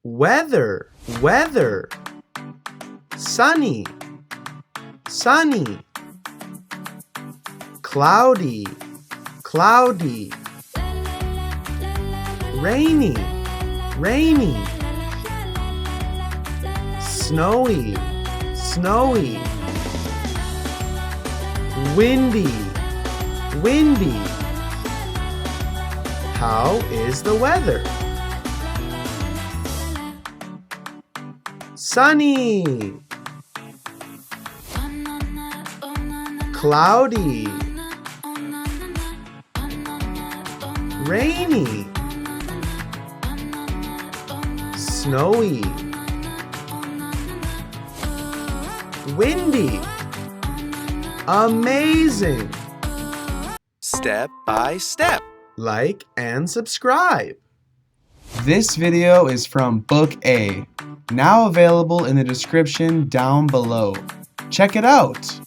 weather, weather. Sunny, sunny. Cloudy, cloudy. Rainy, rainy. Snowy, snowy. Windy, windy. How is the weather? Sunny, cloudy, rainy, snowy, windy. Amazing! Step by step. Like and subscribe. This video is from Book A, now available in the description down below. Check it out!